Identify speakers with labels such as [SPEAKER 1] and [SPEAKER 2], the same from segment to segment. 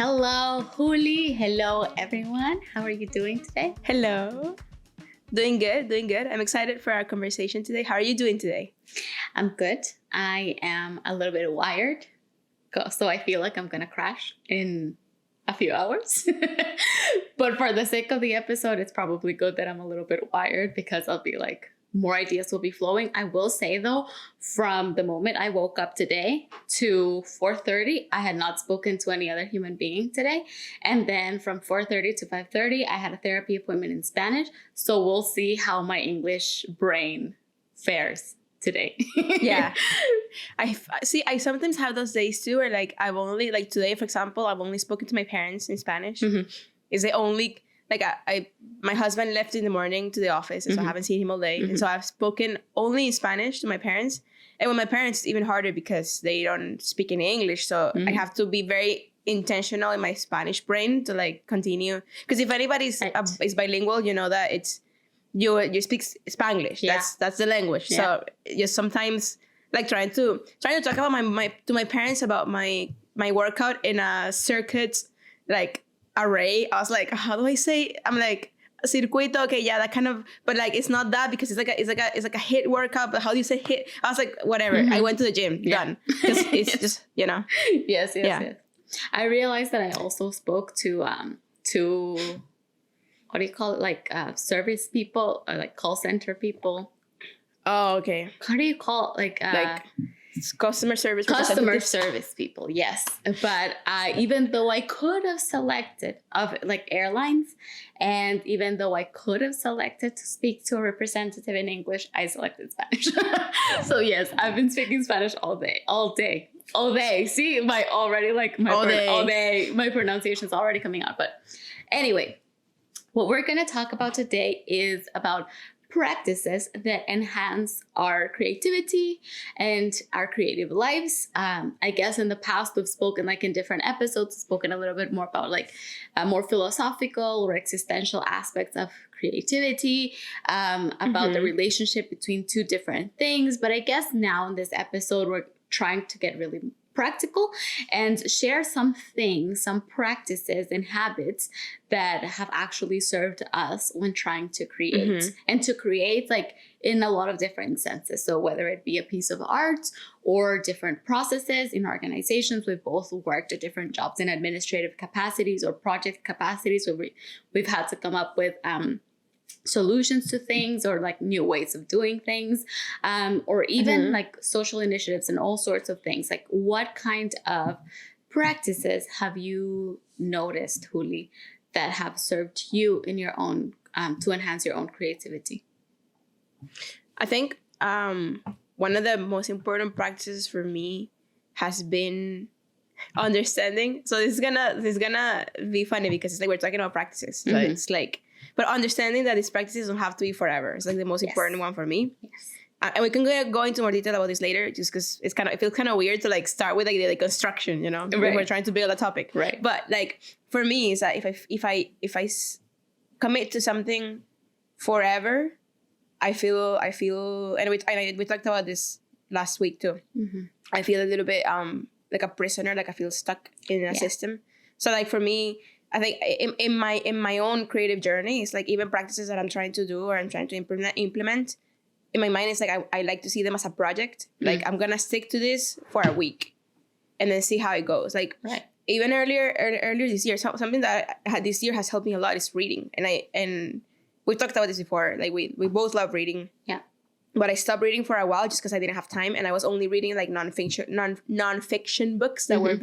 [SPEAKER 1] Hello, Juli. Hello, everyone. How are you doing today?
[SPEAKER 2] Hello. Doing good, doing good. I'm excited for our conversation today. How are you doing today?
[SPEAKER 1] I'm good. I am a little bit wired, so I feel like I'm going to crash in a few hours. But for the sake of the episode, it's probably good that I'm a little bit wired because I'll be like, more ideas will be flowing. I will say though, from the moment I woke up today to 4:30, I had not spoken to any other human being today. And then from 4:30 to 5:30, I had a therapy appointment in Spanish. So we'll see how my English brain fares today.
[SPEAKER 2] Yeah. I sometimes have those days too where like I've only, like today, for example, I've only spoken to my parents in Spanish.
[SPEAKER 1] Mm-hmm.
[SPEAKER 2] Is the only, like my husband left in the morning to the office, and so I haven't seen him all day. And so I've spoken only in Spanish to my parents. And with my parents, it's even harder because they don't speak any English. So I have to be very intentional in my Spanish brain to like continue. Because if anybody is bilingual, you know that it's, you speak Spanglish.
[SPEAKER 1] Yeah.
[SPEAKER 2] That's the language.
[SPEAKER 1] Yeah.
[SPEAKER 2] So just sometimes like trying to talk about my parents about my workout in a circuit like array. I was like, how do I say? I'm like, circuito. Okay, yeah, that kind of, but like it's not that because it's like a hit workout. But how do you say hit? I was like, whatever. I went to the gym. Done. Because it's just, you know.
[SPEAKER 1] Yes. I realized that I also spoke to what do you call it? Like service people or like call center people.
[SPEAKER 2] Oh, okay.
[SPEAKER 1] How do you call it? Like
[SPEAKER 2] customer service
[SPEAKER 1] people, yes. But even though I could have selected of like airlines, and even though I could have selected to speak to a representative in English, I selected Spanish. So yes, I've been speaking Spanish all day. See, my pronunciation is already coming out. But anyway, what we're going to talk about today is about practices that enhance our creativity and our creative lives. I guess in the past we've spoken, like in different episodes, spoken a little bit more about like more philosophical or existential aspects of creativity, about the relationship between two different things. But I guess now in this episode, we're trying to get really practical and share some things, some practices and habits that have actually served us when trying to create and to create like in a lot of different senses. So whether it be a piece of art or different processes in organizations, we've both worked at different jobs in administrative capacities or project capacities where we've had to come up with solutions to things or like new ways of doing things, or even like social initiatives and all sorts of things. Like what kind of practices have you noticed, Juli, that have served you in your own to enhance your own creativity?
[SPEAKER 2] I think one of the most important practices for me has been understanding. So this is gonna be funny because it's like we're talking about practices. So it's like, but understanding that these practices don't have to be forever. It's like the most important one for me.
[SPEAKER 1] Yes.
[SPEAKER 2] And we can go into more detail about this later, just because it feels kind of weird to like start with like the construction, you know, when we're trying to build a topic.
[SPEAKER 1] Right.
[SPEAKER 2] But like for me, is that if I commit to something forever, I feel, and we talked about this last week too. I feel a little bit like a prisoner, like I feel stuck in a system. So like for me, I think in my own creative journey, it's like even practices that I'm trying to do or I'm trying to implement, in my mind, it's like I like to see them as a project. Like I'm gonna stick to this for a week, and then see how it goes. Like even earlier this year, something that I had this year has helped me a lot is reading. And we talked about this before. Like we both love reading.
[SPEAKER 1] Yeah.
[SPEAKER 2] But I stopped reading for a while just because I didn't have time, and I was only reading like nonfiction books that were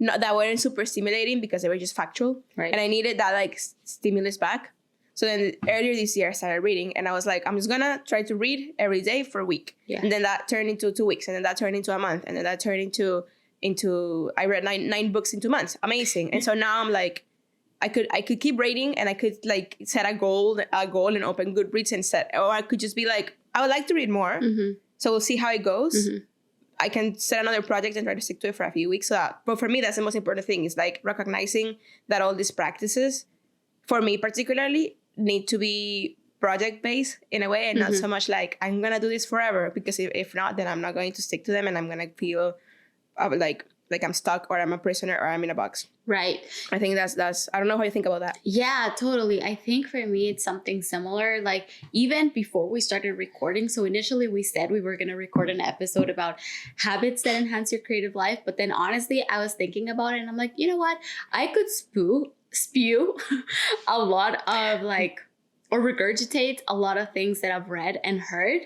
[SPEAKER 2] that weren't super stimulating because they were just factual.
[SPEAKER 1] Right.
[SPEAKER 2] And I needed that like stimulus back. So then earlier this year I started reading, and I was like, I'm just gonna try to read every day for a week. Yeah. And then that turned into 2 weeks, and then that turned into a month, and then that turned into I read nine books in 2 months. Amazing. And so now I'm like, I could keep reading, and I could like set a goal and open Goodreads and or I could just be like, I would like to read more. So we'll see how it goes. I can set another project and try to stick to it for a few weeks. But for me, that's the most important thing, is like recognizing that all these practices, for me particularly, need to be project-based in a way, and not so much like, I'm going to do this forever, because if not, then I'm not going to stick to them, and I'm going to feel like I'm stuck or I'm a prisoner or I'm in a box.
[SPEAKER 1] Right.
[SPEAKER 2] I think that's I don't know how you think about that.
[SPEAKER 1] Yeah, totally. I think for me, it's something similar. Like, even before we started recording, so initially we said we were going to record an episode about habits that enhance your creative life. But then honestly, I was thinking about it and I'm like, you know what? I could spew a lot of like, or regurgitate a lot of things that I've read and heard.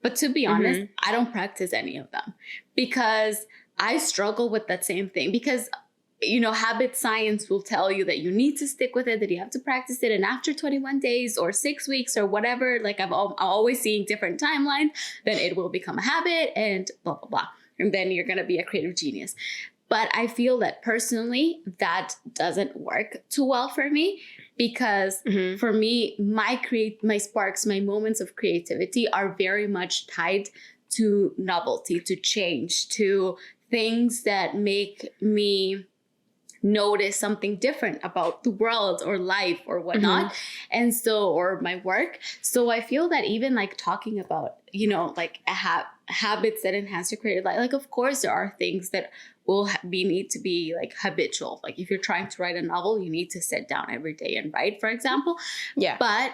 [SPEAKER 1] But to be honest, I don't practice any of them because I struggle with that same thing. Because habit science will tell you that you need to stick with it, that you have to practice it. And after 21 days or 6 weeks or whatever, like I'm always seeing different timelines, then it will become a habit and blah, blah, blah. And then you're going to be a creative genius. But I feel that personally, that doesn't work too well for me because for me, my sparks, my moments of creativity are very much tied to novelty, to change, to things that make me notice something different about the world or life or whatnot. And so, or my work. So I feel that even like talking about, like habits that enhance your creative life, like, of course, there are things that will need to be like habitual. Like if you're trying to write a novel, you need to sit down every day and write, for example.
[SPEAKER 2] Yeah.
[SPEAKER 1] But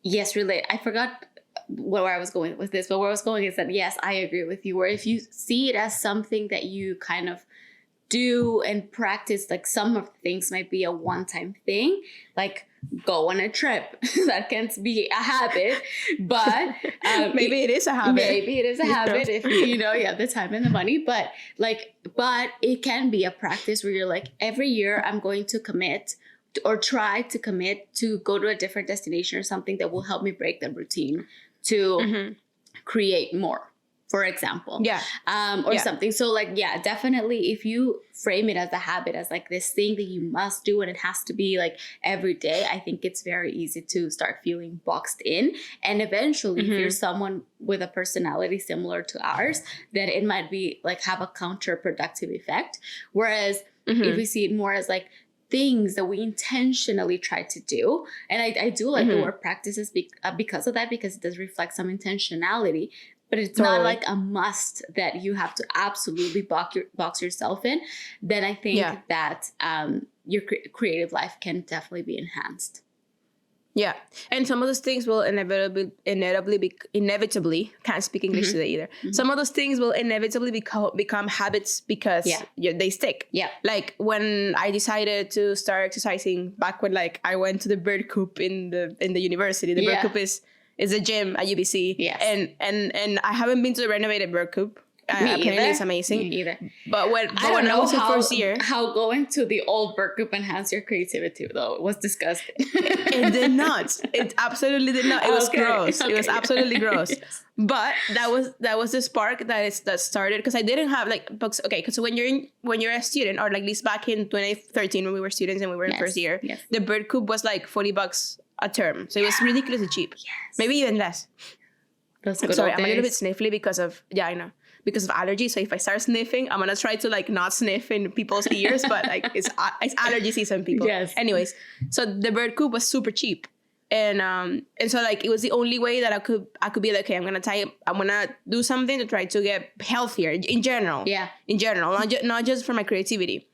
[SPEAKER 1] yes, I forgot where I was going with this, but where I was going is that, yes, I agree with you. Where if you see it as something that you kind of do and practice, like some of the things might be a one-time thing, like go on a trip. That can't be a habit, but
[SPEAKER 2] maybe it is a habit.
[SPEAKER 1] Maybe it is a habit if you have the time and the money. But it can be a practice where you're like, every year I'm going to commit or try to commit to go to a different destination or something that will help me break the routine to create more, for example. Or something. So like, yeah, definitely if you frame it as a habit, as like this thing that you must do and it has to be like every day, I think it's very easy to start feeling boxed in. And eventually if you're someone with a personality similar to ours, then it might be like have a counterproductive effect. Whereas if we see it more as like things that we intentionally try to do. And I do like the word practices because of that, because it does reflect some intentionality, but it's not like a must that you have to absolutely box yourself in. Then I think that your creative life can definitely be enhanced.
[SPEAKER 2] Yeah. And some of those things will inevitably, can't speak English today either. Some of those things will inevitably become habits because they stick.
[SPEAKER 1] Yeah.
[SPEAKER 2] Like when I decided to start exercising back when like I went to the Bird Coop in the university. The Bird Coop is a gym at UBC.
[SPEAKER 1] Yes.
[SPEAKER 2] And I haven't been to the renovated Bird Coop. Apparently it's amazing.
[SPEAKER 1] Me either.
[SPEAKER 2] But when I was in first year,
[SPEAKER 1] how going to the old Bird Coop enhanced your creativity, though. It was disgusting.
[SPEAKER 2] It did not. It absolutely did not. It was gross. It was absolutely gross.
[SPEAKER 1] Yes.
[SPEAKER 2] But that was the spark that started, because I didn't have like books. Okay, because when you're a student, or like at least back in 2013 when we were students and we were in first year, the Bird Coop was like $40 a term, so it was ridiculously cheap. Yes. Maybe even less.
[SPEAKER 1] I'm
[SPEAKER 2] sorry, I'm a little bit sniffly because of I know. Because of allergies. So if I start sniffing, I'm gonna try to like not sniff in people's ears, but like it's allergy season, people.
[SPEAKER 1] Yes.
[SPEAKER 2] Anyways, so the Bird Coop was super cheap, and so like it was the only way that I could be like, okay, I'm gonna do something to try to get healthier in general.
[SPEAKER 1] Yeah.
[SPEAKER 2] In general, not just for my creativity,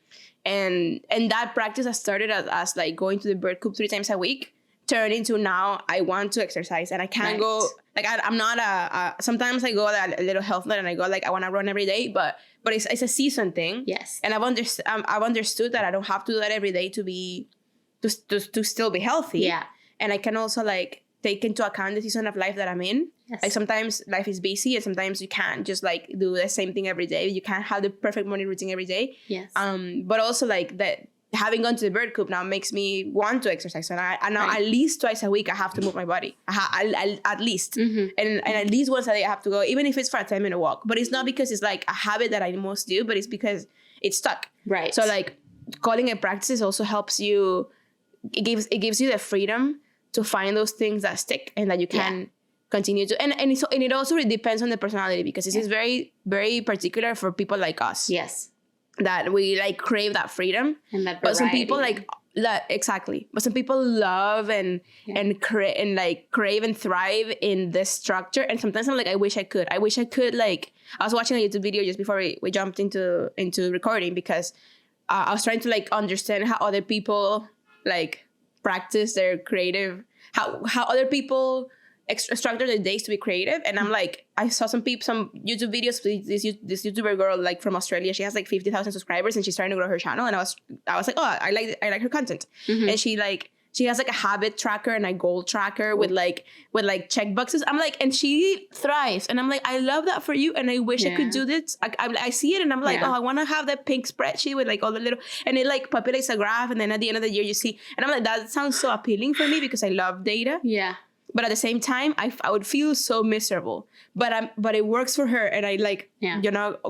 [SPEAKER 2] and that practice has started as like going to the Bird Coop 3 times a week, turned into now I want to exercise and I can't go. Like I'm not sometimes I go a little health nut and I go like I want to run every day, but it's a season thing.
[SPEAKER 1] Yes.
[SPEAKER 2] And I've understood that I don't have to do that every day to still be healthy.
[SPEAKER 1] Yeah.
[SPEAKER 2] And I can also like take into account the season of life that I'm in.
[SPEAKER 1] Yes.
[SPEAKER 2] Like sometimes life is busy and sometimes you can't just like do the same thing every day. You can't have the perfect morning routine every day.
[SPEAKER 1] Yes.
[SPEAKER 2] But also like that. Having gone to the Bird Coop now makes me want to exercise, and I now at least twice a week I have to move my body. At least, and at least once a day I have to go, even if it's for a 10-minute walk. But it's not because it's like a habit that I must do, but it's because it's stuck.
[SPEAKER 1] Right.
[SPEAKER 2] So like calling it practices also helps you. It gives you the freedom to find those things that stick and that you can continue to. And it also really depends on the personality, because this is very, very particular for people like us.
[SPEAKER 1] Yes.
[SPEAKER 2] That we like crave that freedom,
[SPEAKER 1] and that variety.
[SPEAKER 2] But some people exactly. But some people love and like crave and thrive in this structure. And sometimes I'm like, I wish I could. Like, I was watching a YouTube video just before we jumped into recording, because I was trying to like understand how other people like practice their creative, how other people structure their days to be creative. And I'm like, I saw some YouTube videos. This YouTuber girl like from Australia, she has like 50,000 subscribers and she's trying to grow her channel. And I was like, oh, I like her content. And she has like a habit tracker and a goal tracker with like check boxes. I'm like, and she thrives. And I'm like, I love that for you. And I wish I could do this. I see it and I'm like, oh, I want to have that pink spreadsheet with like all the little, and it like populates a graph. And then at the end of the year you see, and I'm like, that sounds so appealing for me because I love data.
[SPEAKER 1] Yeah.
[SPEAKER 2] But at the same time, I would feel so miserable. But it works for her, and I like,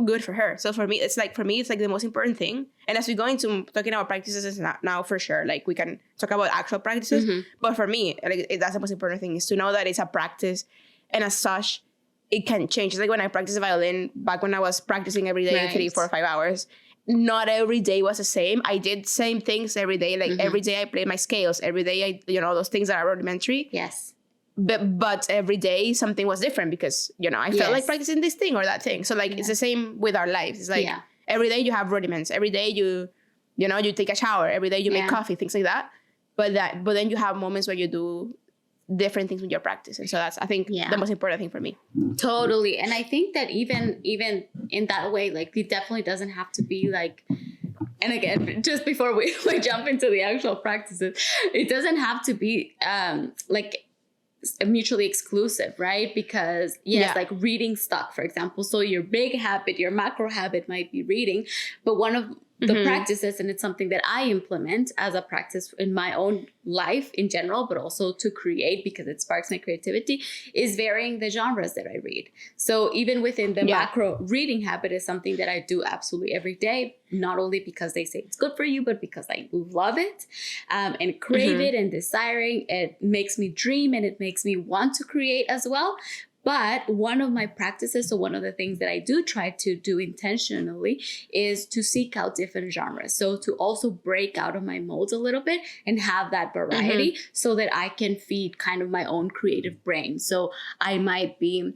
[SPEAKER 2] good for her. So for me, it's like the most important thing. And as we go into talking about practices now, for sure, like we can talk about actual practices. But for me, like that's the most important thing, is to know that it's a practice, and as such, it can change. It's like when I practiced violin back when I was practicing every day, 3, 4, 5 hours. Not every day was the same. I did same things every day. Like every day I played my scales. Every day I, those things that are rudimentary.
[SPEAKER 1] Yes.
[SPEAKER 2] But every day something was different because, I felt like practicing this thing or that thing. So like, it's the same with our lives. It's like every day you have rudiments. Every day you take a shower. Every day you make coffee, things like that. But then you have moments where you do different things with your practice. And so that's, I think, the most important thing for me.
[SPEAKER 1] Totally. And I think that even in that way, like, it definitely doesn't have to be like, and again, just before we jump into the actual practices, it doesn't have to be like mutually exclusive, right? Because like reading stuff, for example. So your big habit, your macro habit might be reading, but one of the practices, and it's something that I implement as a practice in my own life in general, but also to create because it sparks my creativity, is varying the genres that I read. So even within the macro, reading habit is something that I do absolutely every day, not only because they say it's good for you, but because I love it and crave it and desiring. It makes me dream and it makes me want to create as well. But one of my practices, so one of the things that I do try to do intentionally, is to seek out different genres. So to also break out of my molds a little bit and have that variety so that I can feed kind of my own creative brain. So I might be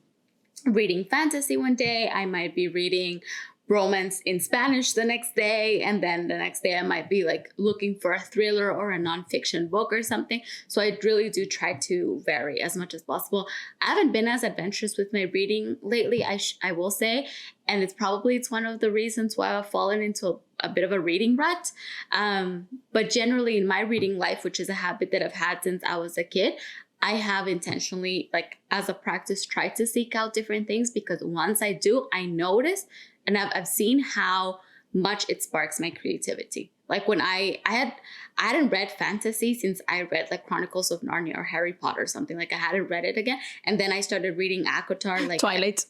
[SPEAKER 1] reading fantasy one day, I might be reading romance in Spanish the next day, and then the next day I might be like looking for a thriller or a nonfiction book or something. So I really do try to vary as much as possible. I haven't been as adventurous with my reading lately, I will say, and it's one of the reasons why I've fallen into a bit of a reading rut. But generally in my reading life, which is a habit that I've had since I was a kid, I have intentionally, like as a practice, tried to seek out different things, because once I do, I notice and I've seen how much it sparks my creativity. Like when I hadn't read fantasy since I read like Chronicles of Narnia or Harry Potter or something. Like I hadn't read it again. And then I started reading ACOTAR, like
[SPEAKER 2] Twilight.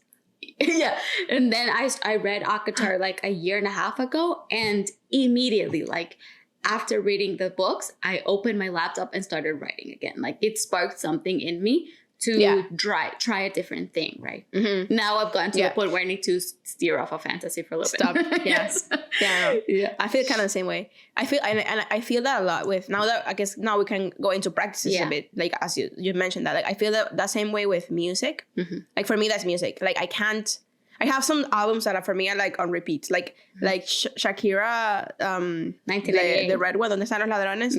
[SPEAKER 1] Yeah. And then I read ACOTAR like a year and a half ago, and immediately, like after reading the books, I opened my laptop and started writing again. Like it sparked something in me to try a different thing, right? Now I've gotten to the point where I need to steer off of fantasy for a little bit.
[SPEAKER 2] Yes. I feel kind of the same way. I feel and I feel that a lot with, now that I guess now we can go into practices a bit, like as you mentioned that, like I feel that same way with music. Like for me, that's music. Like I have some albums that are for me are like on repeat, like Shakira,
[SPEAKER 1] 1998,
[SPEAKER 2] the red one, Donde Están los Ladrones,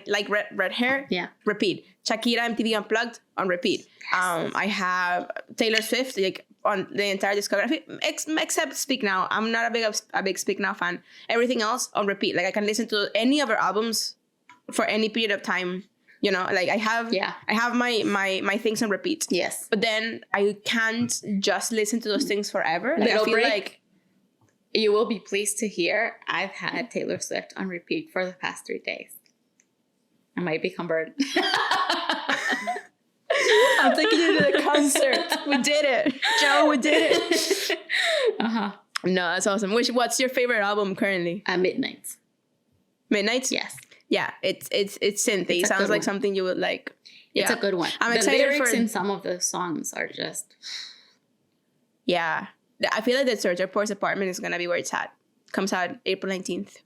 [SPEAKER 2] like red hair, repeat. Shakira, MTV Unplugged, on repeat. Yes. I have Taylor Swift, like on the entire discography, except Speak Now. I'm not a big Speak Now fan. Everything else on repeat. Like I can listen to any of her albums for any period of time. Like I have my things on repeat.
[SPEAKER 1] Yes.
[SPEAKER 2] But then I can't just listen to those things forever. Like
[SPEAKER 1] Little
[SPEAKER 2] I feel
[SPEAKER 1] break.
[SPEAKER 2] like
[SPEAKER 1] You will be pleased to hear I've had Taylor Swift on repeat for the past 3 days. I might be converted.
[SPEAKER 2] I'm taking you to the concert. We did it. Joe, we did it. No, that's awesome. What's your favorite album currently?
[SPEAKER 1] Midnights.
[SPEAKER 2] Midnights?
[SPEAKER 1] Yes.
[SPEAKER 2] Yeah, it's synthy. It sounds like something you would like. Yeah.
[SPEAKER 1] It's a good one.
[SPEAKER 2] I'm
[SPEAKER 1] the
[SPEAKER 2] excited
[SPEAKER 1] lyrics in some of the songs are just...
[SPEAKER 2] Yeah. I feel like the Sergio Port's Apartment is going to be where it's at. Comes out April 19th.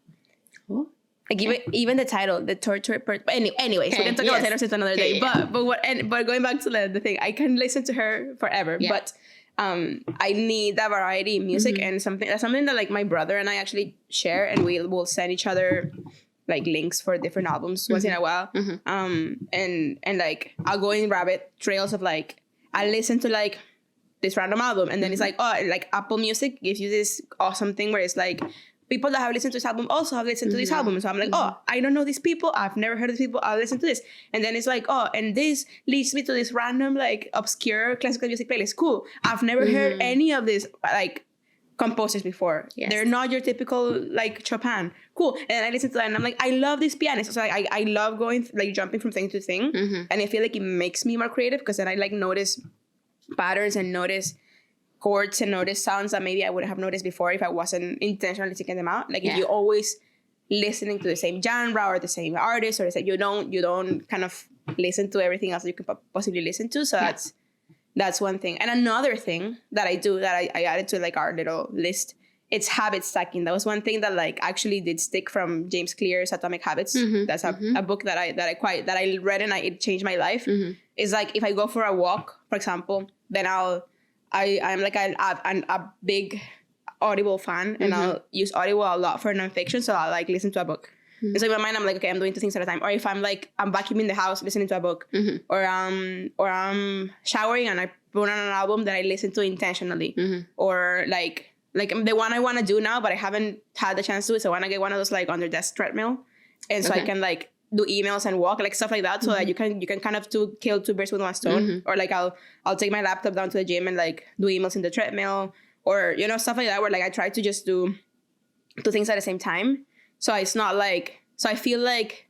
[SPEAKER 1] Cool.
[SPEAKER 2] Like even the title, the torture. But anyways, we can talk about Taylor Swift another day.
[SPEAKER 1] Yeah.
[SPEAKER 2] But going back to the thing, I can listen to her forever.
[SPEAKER 1] Yeah.
[SPEAKER 2] But I need that variety in music, and something that like my brother and I actually share, and we'll send each other like links for different albums once in a while. And like I'll go in rabbit trails of like I listen to like this random album, and then it's like, oh, like Apple Music gives you this awesome thing where it's like people that have listened to this album also have listened to this album. So I'm like, oh, I don't know these people. I've never heard of these people. I'll listen to this. And then it's like, oh, and this leads me to this random, like, obscure classical music playlist. Cool. I've never heard any of this, like, composers before. Yes. They're not your typical, like, Chopin. Cool. And I listen to that, and I'm like, I love this pianist. So like, I love going, like, jumping from thing to thing. And I feel like it makes me more creative because then I, like, notice patterns and notice chords and notice sounds that maybe I wouldn't have noticed before if I wasn't intentionally taking them out. Like if you're always listening to the same genre or the same artist, or you don't kind of listen to everything else that you could possibly listen to. So that's one thing. And another thing that I do that I added to like our little list, it's habit stacking. That was one thing that like actually did stick from James Clear's Atomic Habits. That's a book that I read and it changed my life. It's like if I go for a walk, for example, then I'm like a big Audible fan, and I'll use Audible a lot for nonfiction. So I'll like listen to a book. And so in my mind, I'm like, okay, I'm doing 2 things at a time. Or if I'm vacuuming the house, listening to a book, or I'm showering and I put on an album that I listen to intentionally, or like the one I want to do now, but I haven't had the chance to do it. So I want to get one of those like under desk treadmill, and so I can like do emails and walk, like stuff like that, so that you can kind of kill 2 birds with 1 stone. Or like I'll take my laptop down to the gym and like do emails in the treadmill, or stuff like that, where like I try to just do 2 things at the same time. So it's not like, so I feel like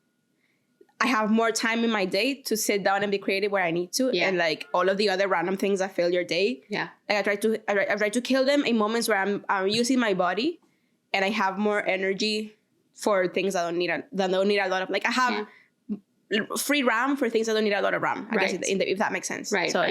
[SPEAKER 2] I have more time in my day to sit down and be creative where I need to, and like all of the other random things that fill your day. Like I try to kill them in moments where I'm using my body, and I have more energy for things that don't need a lot of, like I have free RAM for things that don't need a lot of RAM. I guess if that makes sense. Right. So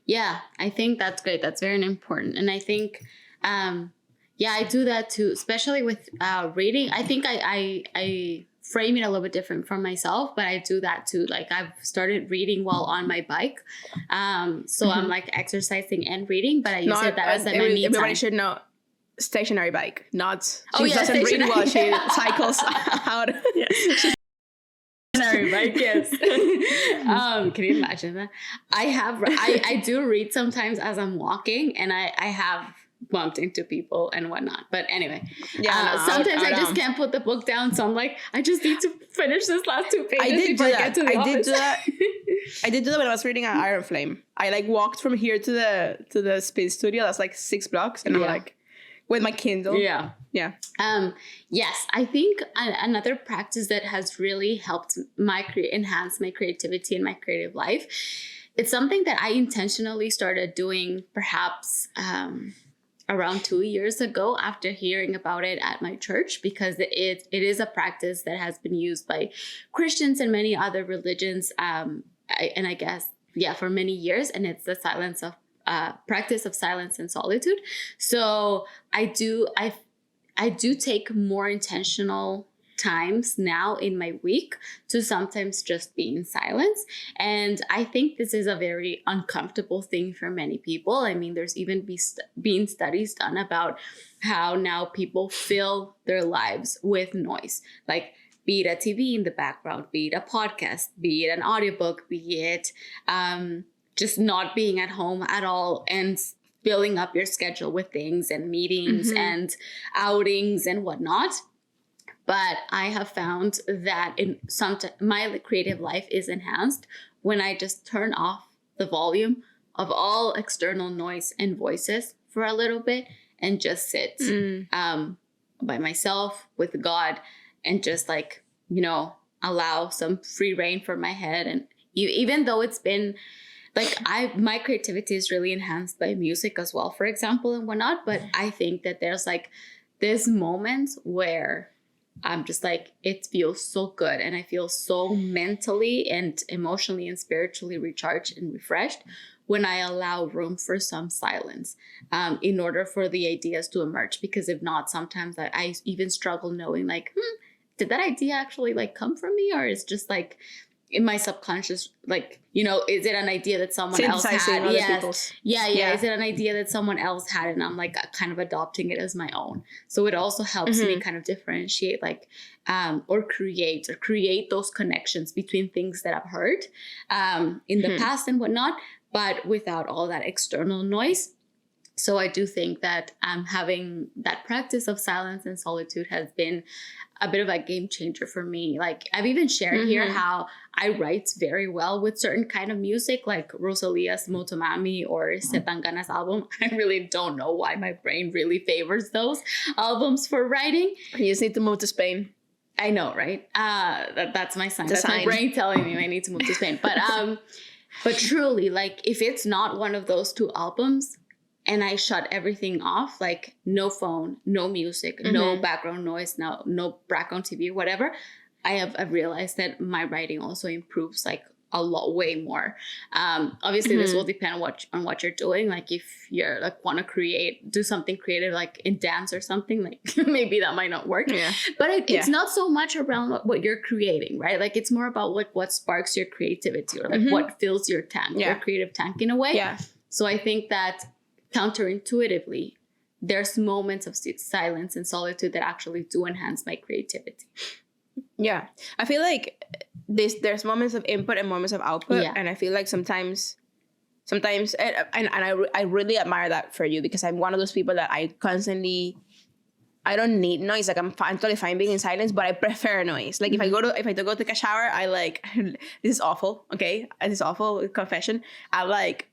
[SPEAKER 1] yeah, I think that's great. That's very important, and I think I do that too, especially with reading. I think I frame it a little bit different from myself, but I do that too. Like I've started reading while on my bike, so I'm like exercising and reading, but I use it that as my me time.
[SPEAKER 2] Everybody should know. Stationary bike, not she doesn't read while she cycles out.
[SPEAKER 1] Stationary bike, yes. Can you imagine that? I do read sometimes as I'm walking, and I have bumped into people and whatnot. But anyway, sometimes I just can't put the book down, so I'm like, I just need to finish this last 2 pages. I did do
[SPEAKER 2] that. I did do that when I was reading Iron Flame. I like walked from here to the spin studio. That's like 6 blocks, and I'm like, with my Kindle. Yeah.
[SPEAKER 1] Yes, I think another practice that has really helped enhance my creativity and my creative life, it's something that I intentionally started doing perhaps around 2 years ago after hearing about it at my church, because it is a practice that has been used by Christians and many other religions, and I guess, for many years, and it's the practice of silence and solitude. So I do take more intentional times now in my week to sometimes just be in silence. And I think this is a very uncomfortable thing for many people. I mean, there's even been studies done about how now people fill their lives with noise, like be it a TV in the background, be it a podcast, be it an audiobook, be it just not being at home at all, and filling up your schedule with things and meetings and outings and whatnot. But I have found that my creative life is enhanced when I just turn off the volume of all external noise and voices for a little bit and just sit by myself with God, and just like, allow some free reign for my head. And even though it's been like my creativity is really enhanced by music as well, for example, and whatnot. But I think that there's like this moment where I'm just like, it feels so good, and I feel so mentally and emotionally and spiritually recharged and refreshed when I allow room for some silence, in order for the ideas to emerge. Because if not, sometimes I even struggle knowing like, did that idea actually like come from me, or is just like in my subconscious, like, you know, is it an idea that someone else had?
[SPEAKER 2] other
[SPEAKER 1] Yes.
[SPEAKER 2] people's.
[SPEAKER 1] Yeah. Is it an idea that someone else had and I'm like kind of adopting it as my own? So it also helps me kind of differentiate, like, or create those connections between things that I've heard in the past and whatnot, but without all that external noise. So I do think that having that practice of silence and solitude has been a bit of a game changer for me. Like, I've even shared here how I write very well with certain kind of music, like Rosalia's Motomami or Setangana's album. I really don't know why my brain really favors those albums for writing.
[SPEAKER 2] You just need to move to Spain.
[SPEAKER 1] I know, right? That's my sign.
[SPEAKER 2] It's a
[SPEAKER 1] That's my
[SPEAKER 2] sign.
[SPEAKER 1] brain telling me I need to move to Spain. But truly, like, if it's not one of those two albums, and I shut everything off, like no phone, no music, no background noise, no background TV, whatever, I've realized that my writing also improves like a lot, way more. Obviously, this will depend on what you're doing. Like, if you're like want to do something creative, like in dance or something, like maybe that might not work.
[SPEAKER 2] Yeah.
[SPEAKER 1] But it's not so much around what you're creating, right? Like, it's more about like what sparks your creativity, or like what fills your tank, your creative tank in a way.
[SPEAKER 2] Yeah.
[SPEAKER 1] So I think that counterintuitively, there's moments of silence and solitude that actually do enhance my creativity.
[SPEAKER 2] Yeah. I feel like there's moments of input and moments of output.
[SPEAKER 1] Yeah.
[SPEAKER 2] And I feel like sometimes and I really admire that for you, because I'm one of those people that I don't need noise. Like, I'm totally fine being in silence, but I prefer noise. Like, if I go to take a shower, I like, this is awful. Okay. This is awful confession. I like,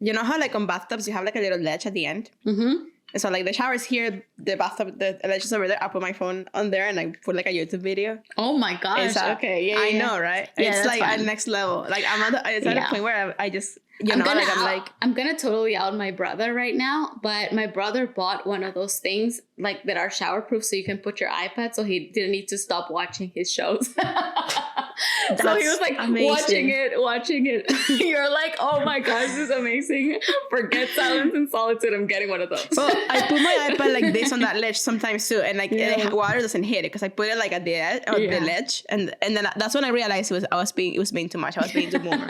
[SPEAKER 2] you know how like on bathtubs you have like a little ledge at the end? And so like the shower's here, the bathtub, the ledge is over there. I put my phone on there and I put like a YouTube video.
[SPEAKER 1] Oh my gosh. Okay. Yeah.
[SPEAKER 2] I know, right?
[SPEAKER 1] Yeah,
[SPEAKER 2] it's like
[SPEAKER 1] fine.
[SPEAKER 2] at next level. Like, it's at a point where I just, I'm
[SPEAKER 1] gonna totally out my brother right now, but my brother bought one of those things like that are shower proof, so you can put your iPad, so he didn't need to stop watching his shows. So he was like
[SPEAKER 2] amazing.
[SPEAKER 1] watching it. You're like, oh my gosh, this is amazing. Forget silence and solitude. I'm getting one of those.
[SPEAKER 2] Well, I put my iPad like this on that ledge sometimes too, and like water doesn't hit it because I put it like at the edge of the ledge, and then that's when I realized it was being too much. I was being too boomer.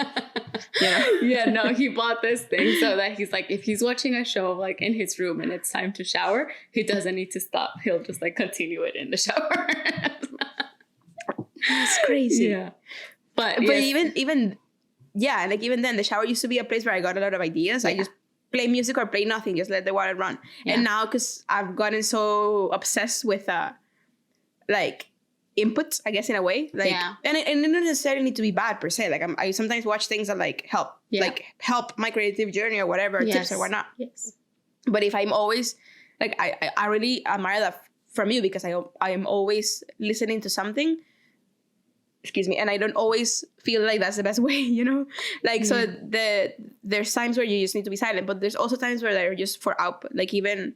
[SPEAKER 2] You know?
[SPEAKER 1] Yeah, no, he bought this thing so that he's like, if he's watching a show like in his room and it's time to shower, he doesn't need to stop. He'll just like continue it in the shower.
[SPEAKER 2] That's crazy.
[SPEAKER 1] Yeah. But
[SPEAKER 2] yes. even like even then, the shower used to be a place where I got a lot of ideas. I just play music or play nothing, just let the water run. And now, because I've gotten so obsessed with like inputs, I guess, in a way, like, and it doesn't necessarily need to be bad per se. Like, I sometimes watch things that like help my creative journey or whatever, tips or whatnot.
[SPEAKER 1] Yes.
[SPEAKER 2] But if I'm always like, I really admire that from you, because I am always listening to something. Excuse me, and I don't always feel like that's the best way, you know? Like, so there's times where you just need to be silent, but there's also times where they're just for output, like even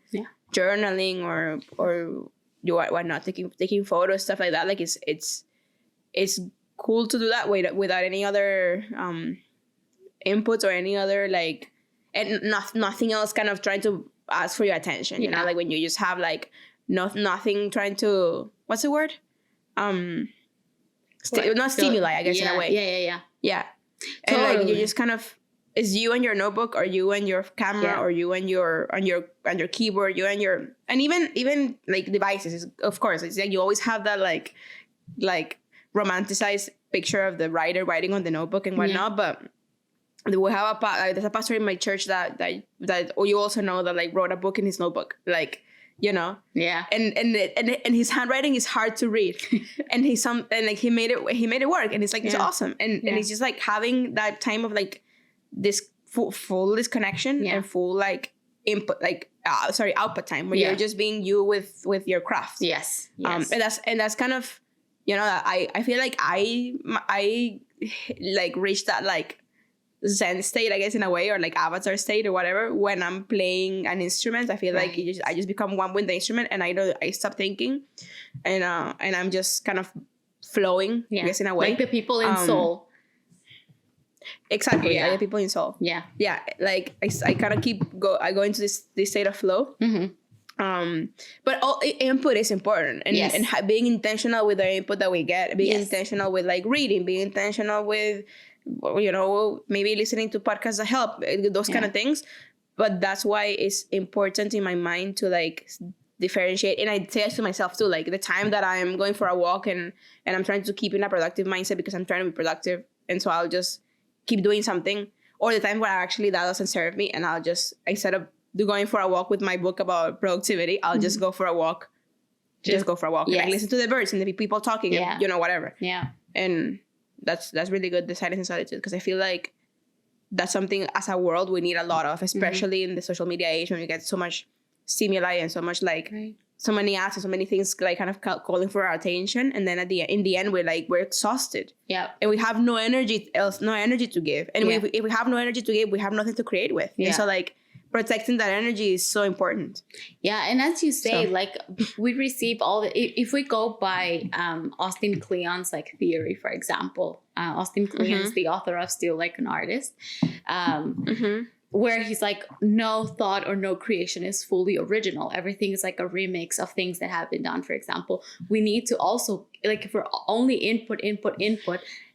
[SPEAKER 2] journaling or you whatnot, taking photos, stuff like that. Like, it's cool to do that without any other inputs or any other like, and nothing else kind of trying to ask for your attention, you know? Like, when you just have like nothing trying to, what's the word? Not stimuli, I guess, in a way. Yeah. And
[SPEAKER 1] Totally.
[SPEAKER 2] like, you just kind of, it's you and your notebook, or you and your camera, or you and your keyboard, you and your, and even like devices. Of course, it's like you always have that like romanticized picture of the writer writing on the notebook and whatnot. But we have there's a pastor in my church that or you also know, that like wrote a book in his notebook, like, you know, and his handwriting is hard to read, and he made it work, and it's like, it's awesome, and it's just like having that time of like this full disconnection and full like input, like output time, where you're just being you with your craft.
[SPEAKER 1] Yes.
[SPEAKER 2] And that's kind of, you know, I feel like I like reached that like Zen state, I guess, in a way, or like avatar state or whatever, when I'm playing an instrument. I feel like I just become one with the instrument, and I stop thinking, and I'm just kind of flowing, I guess, in a way.
[SPEAKER 1] Like the people in Seoul.
[SPEAKER 2] Exactly. Like the people in Seoul.
[SPEAKER 1] Yeah.
[SPEAKER 2] Like I kind of I go into this state of flow. But all input is important, and
[SPEAKER 1] Yes.
[SPEAKER 2] being intentional with the input that we get, being
[SPEAKER 1] Yes.
[SPEAKER 2] intentional with like reading, being intentional with, you know, maybe listening to podcasts that help, those kind
[SPEAKER 1] Yeah.
[SPEAKER 2] of things. But that's why it's important in my mind to like differentiate. And I say it to myself too, like the time that I'm going for a walk and I'm trying to keep in a productive mindset because I'm trying to be productive, and so I'll just keep doing something, or the time where actually that doesn't serve me, and I'll just, instead of going for a walk with my book about productivity, I'll just go for a walk. Just go for a walk. And
[SPEAKER 1] Yes.
[SPEAKER 2] like listen to the birds and the people talking,
[SPEAKER 1] Yeah.
[SPEAKER 2] and, you know, whatever.
[SPEAKER 1] Yeah.
[SPEAKER 2] And that's really good, the silence and solitude, because I feel like that's something as a world we need a lot of, especially in the social media age when we get so much stimuli and so much like
[SPEAKER 1] Right.
[SPEAKER 2] so many ads and so many things like kind of calling for our attention, and then in the end we're exhausted,
[SPEAKER 1] Yeah.
[SPEAKER 2] and we have no energy to give, and
[SPEAKER 1] Yeah.
[SPEAKER 2] if we have no energy to give, we have nothing to create with.
[SPEAKER 1] Yeah.
[SPEAKER 2] And so like protecting that energy is so important.
[SPEAKER 1] Yeah, and as you say,
[SPEAKER 2] So-
[SPEAKER 1] like we receive all the. If we go by Austin Kleon's like theory, for example, Austin Kleon's the author of Still Like an Artist, where he's like, no thought or no creation is fully original. Everything is like a remix of things that have been done. For example, we need to also, like, if we're only input,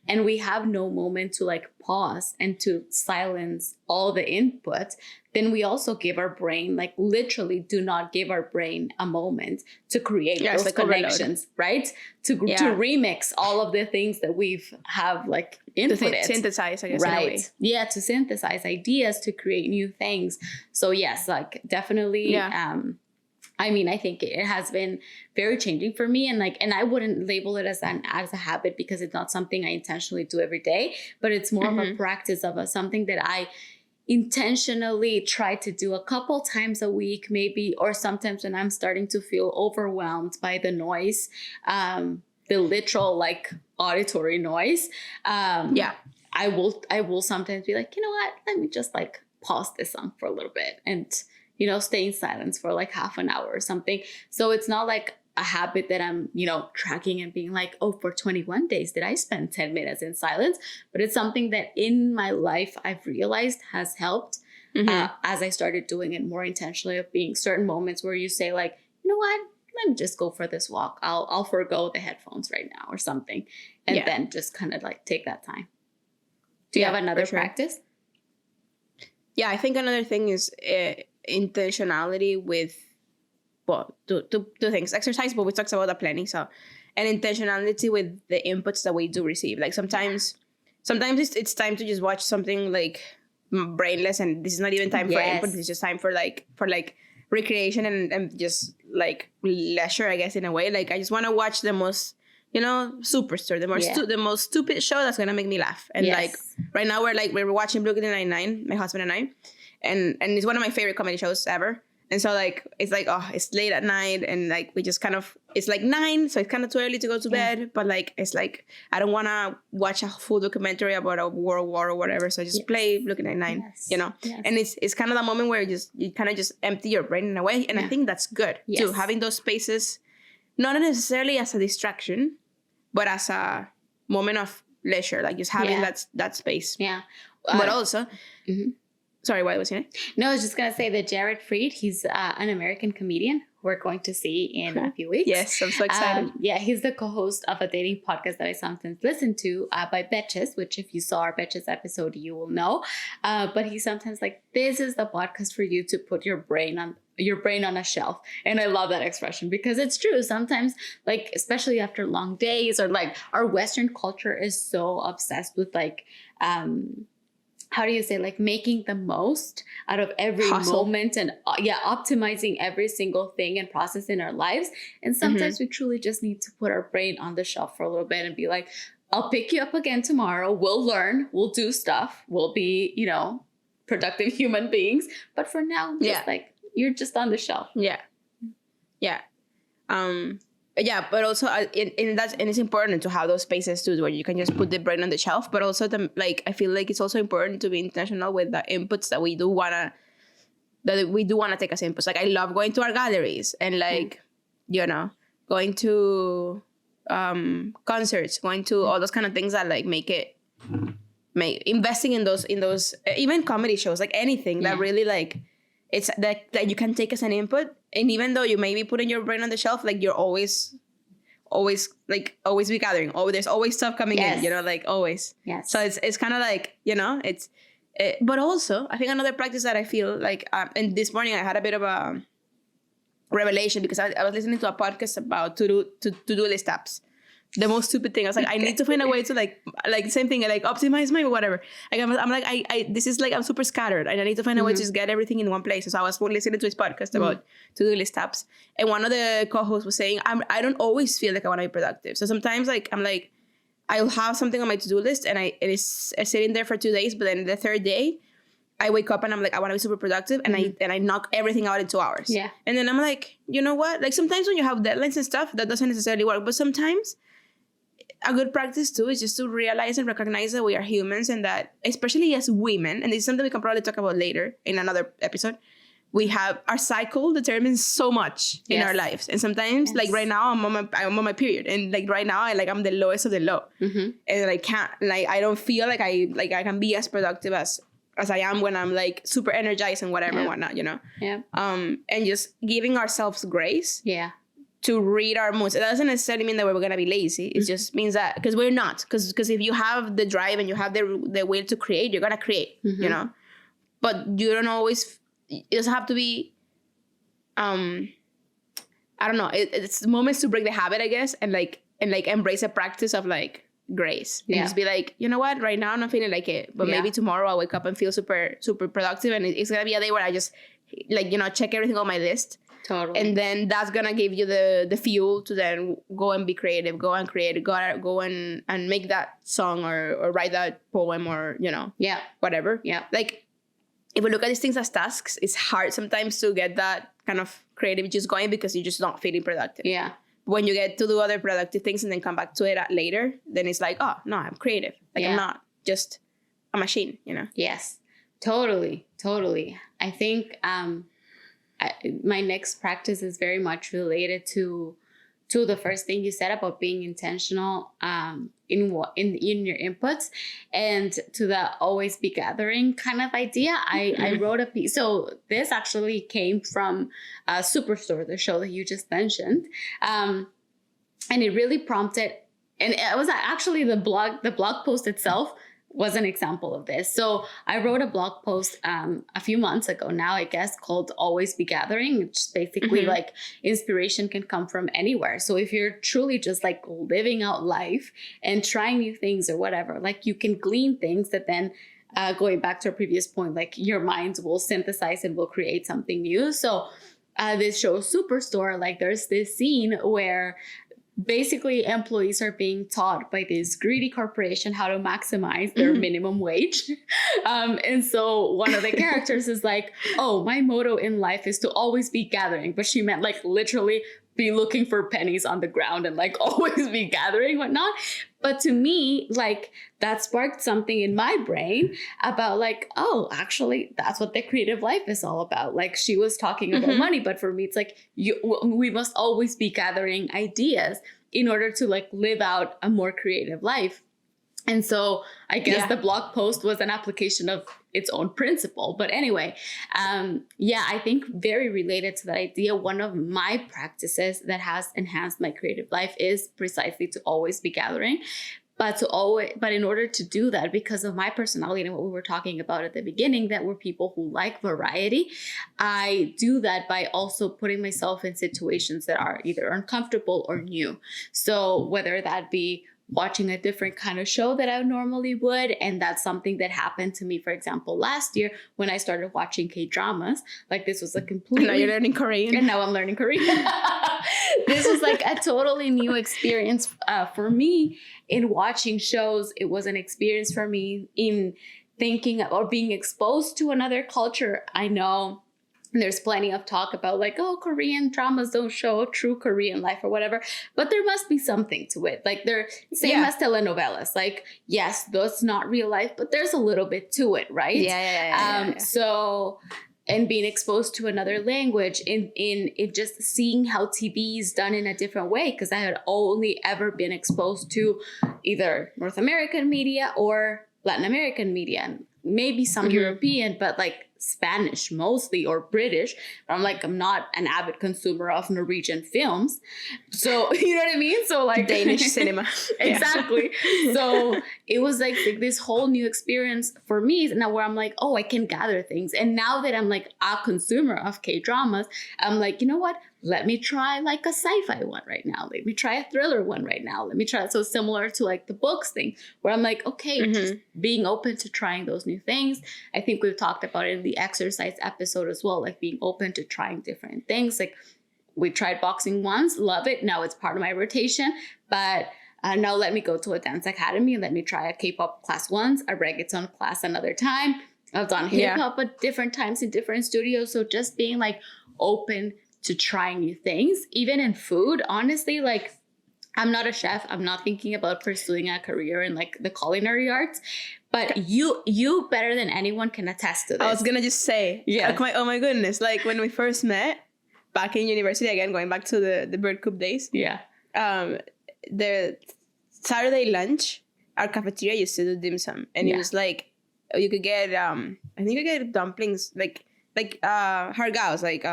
[SPEAKER 1] and we have no moment to like pause and to silence all the input, then we also give our brain, like literally do not give our brain a moment to create those
[SPEAKER 2] like overload.
[SPEAKER 1] connections, right? To
[SPEAKER 2] Yeah.
[SPEAKER 1] remix all of the things that we've have like
[SPEAKER 2] To
[SPEAKER 1] inputted.
[SPEAKER 2] synthesize, I guess, in a way.
[SPEAKER 1] Right. Yeah, to synthesize ideas, to create new things. So yes, like definitely
[SPEAKER 2] Yeah.
[SPEAKER 1] I mean, I think it has been very changing for me, and like, and I wouldn't label it as a habit because it's not something I intentionally do every day, but it's more of a practice of something that I intentionally try to do a couple times a week, maybe, or sometimes when I'm starting to feel overwhelmed by the noise, the literal like auditory noise.
[SPEAKER 2] Yeah.
[SPEAKER 1] I will sometimes be like, you know what? Let me just like pause this song for a little bit and, you know, stay in silence for like half an hour or something. So it's not like a habit that I'm, you know, tracking and being like, oh, for 21 days, did I spend 10 minutes in silence? But it's something that in my life I've realized has helped as I started doing it more intentionally, of being certain moments where you say like, you know what? Let me just go for this walk. I'll forego the headphones right now or something. And then just kind of like take that time. Do you have another practice?
[SPEAKER 2] Yeah, I think another thing is intentionality with, well, two things. Exercise, but we talked about the planning. So, and intentionality with the inputs that we do receive. Like sometimes it's time to just watch something like brainless, and this is not even time for input. It's just time for like recreation and just like leisure, I guess, in a way. Like I just want to watch the most, you know, Superstore, the most stupid show that's gonna make me laugh. And like right now we're watching Brooklyn Nine-Nine, my husband and I, and it's one of my favorite comedy shows ever. And so like it's like, oh, it's late at night, and like we just kind of, it's like 9, so it's kind of too early to go to bed. But like it's like I don't want to watch a full documentary about a world war or whatever, so I just play Brooklyn Nine-Nine, you know. And it's kind of the moment where you kind of just empty your brain in a way, and I think that's good too, having those spaces, not necessarily as a distraction, but as a moment of leisure, like just having that space.
[SPEAKER 1] Yeah.
[SPEAKER 2] But also, sorry, what was your name?
[SPEAKER 1] No, I was just going to say that Jared Freed, he's an American comedian who we're going to see in a few weeks.
[SPEAKER 2] Yes, I'm so excited.
[SPEAKER 1] Yeah, he's the co-host of a dating podcast that I sometimes listen to by Betches, which if you saw our Betches episode, you will know. But he's sometimes like, this is the podcast for you to put your brain on a shelf. And I love that expression because it's true. Sometimes, like, especially after long days, or like our Western culture is so obsessed with like, how do you say, like making the most out of every moment and optimizing every single thing and process in our lives. And sometimes we truly just need to put our brain on the shelf for a little bit and be like, I'll pick you up again tomorrow. We'll learn, we'll do stuff. We'll be, you know, productive human beings. But for now, just like, you're just on the shelf. Yeah.
[SPEAKER 2] Yeah, but also and it's important to have those spaces too, where you can just put the brain on the shelf. But also, I feel like it's also important to be intentional with the inputs that we do wanna take as inputs. Like I love going to art galleries and like you know, going to concerts, going to all those kind of things that like investing in those even comedy shows, like anything that really like it's that you can take as an input. And even though you may be putting your brain on the shelf, like you're always be gathering. Oh, there's always stuff coming in, you know, like always.
[SPEAKER 1] Yes.
[SPEAKER 2] So it's kind of like, you know, but also I think another practice that I feel like, and this morning I had a bit of a revelation because I was listening to a podcast about to-do list apps. The most stupid thing. I was like, I need to find a way to like same thing, like optimize my whatever. Like I'm like, I this is like, I'm super scattered and I need to find a way to just get everything in one place. So I was listening to his podcast about to-do list apps. And one of the co-hosts was saying, I don't always feel like I want to be productive. So sometimes like, I'm like, I'll have something on my to-do list and it is sitting there for 2 days. But then the third day, I wake up and I'm like, I want to be super productive. And I knock everything out in 2 hours.
[SPEAKER 1] Yeah.
[SPEAKER 2] And then I'm like, you know what? Like sometimes when you have deadlines and stuff, that doesn't necessarily work. But sometimes a good practice too is just to realize and recognize that we are humans and that, especially as women, and this is something we can probably talk about later in another episode, we have our cycle determines so much in our lives. And sometimes like right now I'm on my period, and like right now I'm the lowest of the low. And I can't, like, I don't feel like I can be as productive as I am when I'm like super energized and whatever and whatnot, you know?
[SPEAKER 1] Yeah.
[SPEAKER 2] And just giving ourselves grace.
[SPEAKER 1] Yeah.
[SPEAKER 2] To read our moods. It doesn't necessarily mean that we're going to be lazy. It just means that, because we're not. Because if you have the drive and you have the will to create, you're going to create, you know? But you don't always, it doesn't have to be, I don't know. It's moments to break the habit, I guess, and embrace a practice of like grace. And just be like, you know what? Right now I'm not feeling like it. But maybe tomorrow I'll wake up and feel super, super productive. And it's going to be a day where I just like, you know, check everything on my list.
[SPEAKER 1] Totally.
[SPEAKER 2] And then that's going to give you the fuel to then go and be creative, go and create, go and make that song or write that poem or, you know, whatever.
[SPEAKER 1] Yeah.
[SPEAKER 2] Like, if we look at these things as tasks, it's hard sometimes to get that kind of creativity just going because you're just not feeling productive.
[SPEAKER 1] Yeah.
[SPEAKER 2] When you get to do other productive things and then come back to it later, then it's like, oh, no, I'm creative. Like, I'm not just a machine, you know?
[SPEAKER 1] Yes. Totally. Totally. I think, my next practice is very much related to the first thing you said about being intentional in your inputs, and to the always be gathering kind of idea. I wrote a piece. So this actually came from Superstore, the show that you just mentioned, and it really prompted. And it was actually the blog post itself was an example of this. So I wrote a blog post a few months ago now, I guess, called Always Be Gathering, which is basically like inspiration can come from anywhere. So if you're truly just like living out life and trying new things or whatever, like you can glean things that then going back to our previous point, like your mind will synthesize and will create something new. So this show Superstore, like there's this scene where basically employees are being taught by this greedy corporation how to maximize their minimum wage. And so one of the characters is like, oh, my motto in life is to always be gathering. But she meant like literally be looking for pennies on the ground and like always be gathering, whatnot. But to me, like that sparked something in my brain about like, oh, actually, that's what the creative life is all about. Like she was talking about money, but for me, it's like we must always be gathering ideas in order to like live out a more creative life. And so I guess the blog post was an application of its own principle. But anyway, I think very related to that idea, one of my practices that has enhanced my creative life is precisely to always be gathering. But in order to do that, because of my personality and what we were talking about at the beginning, that we're people who like variety, I do that by also putting myself in situations that are either uncomfortable or new. So whether that be watching a different kind of show that I normally would. And that's something that happened to me, for example, last year when I started watching K-dramas. Like this was a completely...
[SPEAKER 2] And now you're learning Korean.
[SPEAKER 1] And now I'm learning Korean. This was like a totally new experience for me in watching shows. It was an experience for me in thinking or being exposed to another culture. I know there's plenty of talk about like, oh, Korean dramas don't show true Korean life or whatever, but there must be something to it. Like they're same as telenovelas. Like, yes, that's not real life, but there's a little bit to it, right?
[SPEAKER 2] Yeah.
[SPEAKER 1] So, and being exposed to another language in just seeing how TV is done in a different way, because I had only ever been exposed to either North American media or Latin American media, and maybe some European, but like Spanish mostly or British. But I'm like, I'm not an avid consumer of Norwegian films. So, you know what I mean? So like
[SPEAKER 2] Danish cinema.
[SPEAKER 1] Exactly. So it was like this whole new experience for me now where I'm like, oh, I can gather things. And now that I'm like a consumer of K-dramas, I'm like, you know what? Let me try like a sci-fi one right now. Let me try a thriller one right now. Let me try. So similar to like the books thing where I'm like, okay, just being open to trying those new things. I think we've talked about it in the exercise episode as well, like being open to trying different things. Like we tried boxing once, love it. Now it's part of my rotation, but now let me go to a dance academy and let me try a K-pop class once, a reggaeton class another time. I've done hip hop at different times in different studios. So just being like open to trying new things, even in food, honestly, like I'm not a chef. I'm not thinking about pursuing a career in like the culinary arts, but you better than anyone can attest to this.
[SPEAKER 2] I was gonna just say, like, oh my goodness, like when we first met back in university, again, going back to the Bird Coop days.
[SPEAKER 1] Yeah.
[SPEAKER 2] The Saturday lunch, our cafeteria used to do dim sum, and it was like, you could get, I think you could get dumplings, like hargaos, like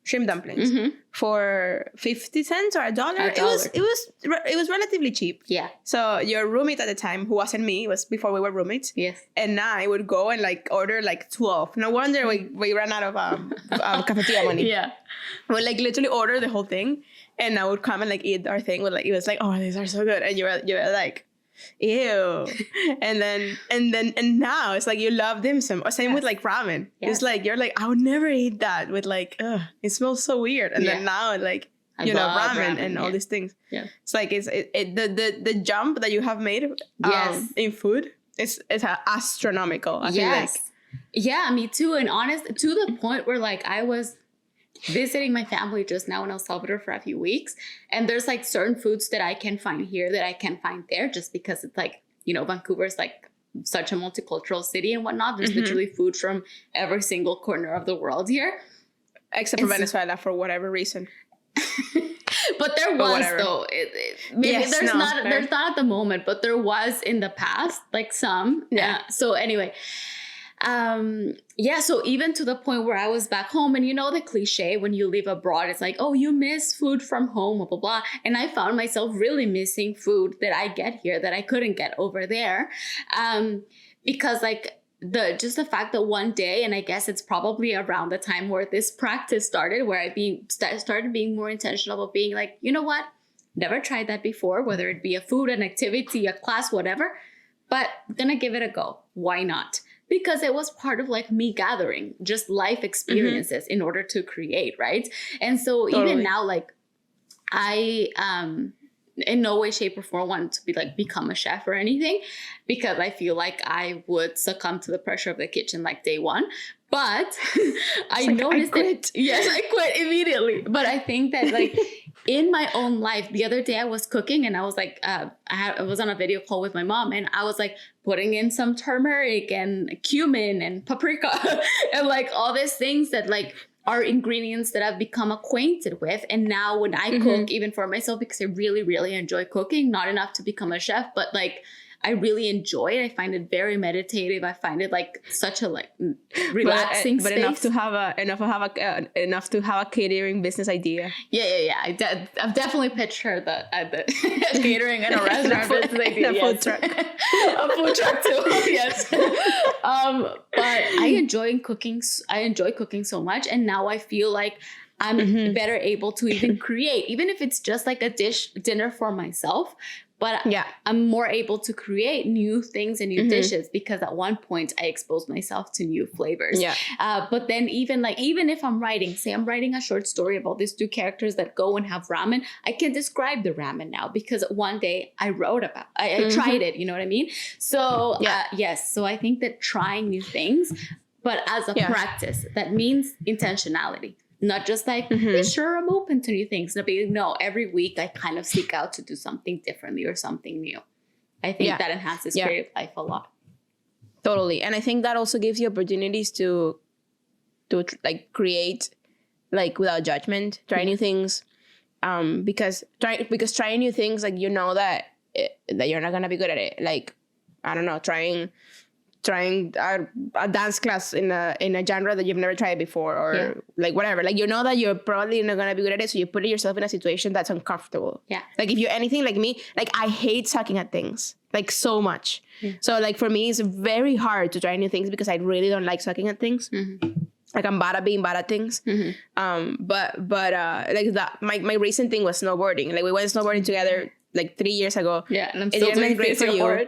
[SPEAKER 2] shrimp dumplings for 50 cents or $1. It was relatively cheap.
[SPEAKER 1] Yeah.
[SPEAKER 2] So your roommate at the time, who wasn't me, it was before we were roommates.
[SPEAKER 1] Yes.
[SPEAKER 2] And I would go and like order like 12. No wonder we ran out of cafeteria money.
[SPEAKER 1] Yeah.
[SPEAKER 2] We would like literally order the whole thing, and I would come and like eat our thing with like, it was like, oh, these are so good, and you were like, ew. and now it's like you love dim sum. Or same with like ramen. It's like you're like, I would never eat that with like, it smells so weird. And then now like I love ramen and all these things. Yeah. It's like the jump that you have made in food is astronomical. I feel like.
[SPEAKER 1] Yeah, me too. And honest to the point where like I was visiting my family just now in El Salvador for a few weeks, and there's like certain foods that I can find here that I can find there, just because it's like, you know, Vancouver's like such a multicultural city and whatnot. There's literally food from every single corner of the world here,
[SPEAKER 2] except for Venezuela for whatever reason.
[SPEAKER 1] But there was though. Maybe there's not at the moment, but there was in the past, like some. Yeah. So anyway. So even to the point where I was back home, and you know the cliche when you live abroad, it's like, oh, you miss food from home, blah, blah, blah. And I found myself really missing food that I get here that I couldn't get over there. Because like the fact that one day, and I guess it's probably around the time where this practice started, where I started being more intentional about being like, you know what? Never tried that before, whether it be a food, an activity, a class, whatever, but I'm gonna give it a go. Why not? Because it was part of like me gathering just life experiences in order to create, right? And so even now, like I in no way, shape, or form want to be like become a chef or anything, because I feel like I would succumb to the pressure of the kitchen like day one. But I noticed that I quit immediately. But I think that like in my own life, the other day I was cooking and I was like, I was on a video call with my mom, and I was like putting in some turmeric and cumin and paprika and like all these things that like are ingredients that I've become acquainted with. And now when I cook, even for myself, because I really, really enjoy cooking, not enough to become a chef, but like I really enjoy it. I find it very meditative. I find it like such a like relaxing space.
[SPEAKER 2] But enough to have a catering business idea.
[SPEAKER 1] Yeah. I've definitely pitched her the catering and a restaurant business idea.
[SPEAKER 2] And a food truck.
[SPEAKER 1] A food truck too. Yes. But I enjoy cooking so much, and now I feel like I'm better able to even create, even if it's just like a dinner for myself. But I'm more able to create new things and new dishes because at one point I exposed myself to new flavors. Yeah. But then even if I'm writing a short story about these two characters that go and have ramen, I can describe the ramen now because one day I wrote about, I tried it, you know what I mean? So yes. So I think that trying new things, but as a practice, that means intentionality. Not just like, sure, I'm open to new things. No, every week I kind of seek out to do something differently or something new. I think that enhances creative life a lot.
[SPEAKER 2] Totally. And I think that also gives you opportunities to like create like without judgment, try new things. Because trying new things, like, you know that you're not going to be good at it. Like, I don't know, trying trying a dance class in a genre that you've never tried before, or like whatever. Like, you know that you're probably not gonna be good at it, so you put yourself in a situation that's uncomfortable.
[SPEAKER 1] Yeah.
[SPEAKER 2] Like, if you're anything like me, like, I hate sucking at things, like, so much. So, like, for me, it's very hard to try new things because I really don't like sucking at things. Like, I'm bad at being bad at things. But like, that my recent thing was snowboarding. Like, we went snowboarding together like 3 years ago.
[SPEAKER 1] Yeah, and I'm still doing great for you.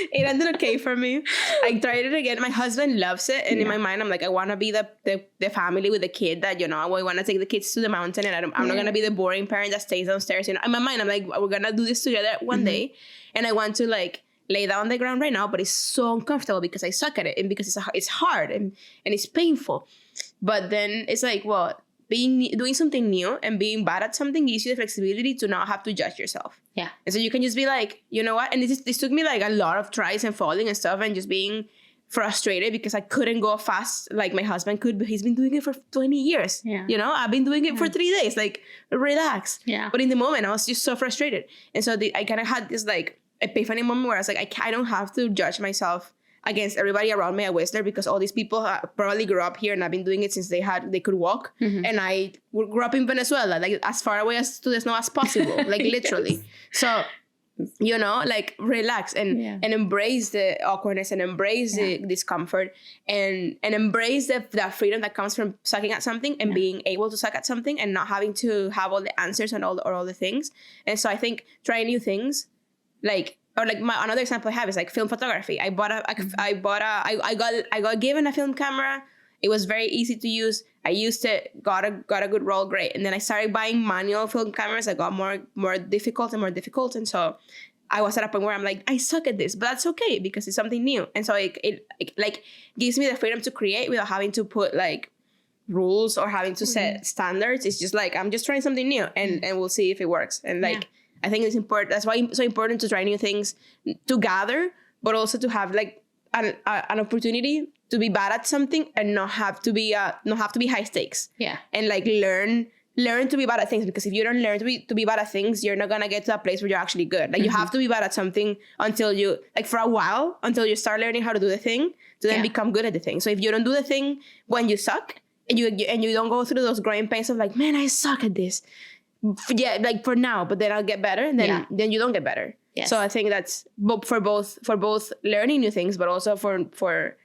[SPEAKER 2] It ended okay for me. I tried it again. My husband loves it, and in my mind, I'm like, I want to be the family with the kid that, you know, I want to take the kids to the mountain, and I'm not gonna be the boring parent that stays downstairs. You know, in my mind, I'm like, we're gonna do this together one day, and I want to like lay down on the ground right now, but it's so uncomfortable because I suck at it, and because it's hard and it's painful. But then it's like, well, doing something new and being bad at something gives you the flexibility to not have to judge yourself.
[SPEAKER 1] Yeah. And
[SPEAKER 2] so you can just be like, you know what? And this took me like a lot of tries and falling and stuff, and just being frustrated because I couldn't go fast like my husband could, but he's been doing it for 20 years.
[SPEAKER 1] Yeah.
[SPEAKER 2] You know, I've been doing it for 3 days. Like, relax.
[SPEAKER 1] Yeah.
[SPEAKER 2] But in the moment, I was just so frustrated. And so I kind of had this like epiphany moment where I was like, I don't have to judge myself against everybody around me at Whistler, because all these people probably grew up here and I've been doing it since they could walk. And I grew up in Venezuela, like as far away to the snow as possible, like literally. So, you know, like, relax and embrace the awkwardness and embrace the discomfort and embrace that freedom that comes from sucking at something and being able to suck at something and not having to have all the answers and all the things. And so I think trying new things, like, or like another example I have is like film photography. I got given a film camera. It was very easy to use. I used it, got a good roll, great. And then I started buying manual film cameras that got more difficult and more difficult. And so I was at a point where I'm like, I suck at this, but that's okay because it's something new. And so it like gives me the freedom to create without having to put like rules or having to set standards. It's just like, I'm just trying something new and we'll see if it works. And like, I think it's important. That's why it's so important to try new things together, but also to have like an opportunity to be bad at something and not have to be high stakes. Yeah. And like learn to be bad at things, because if you don't learn to be bad at things, you're not gonna get to a place where you're actually good. Like you have to be bad at something until you, like, for a while, until you start learning how to do the thing to then become good at the thing. So if you don't do the thing when you suck and you don't go through those growing pains of like, man, I suck at this. Yeah, like for now, but then I'll get better, and then you don't get better. Yes. So I think that's for both learning new things, but also for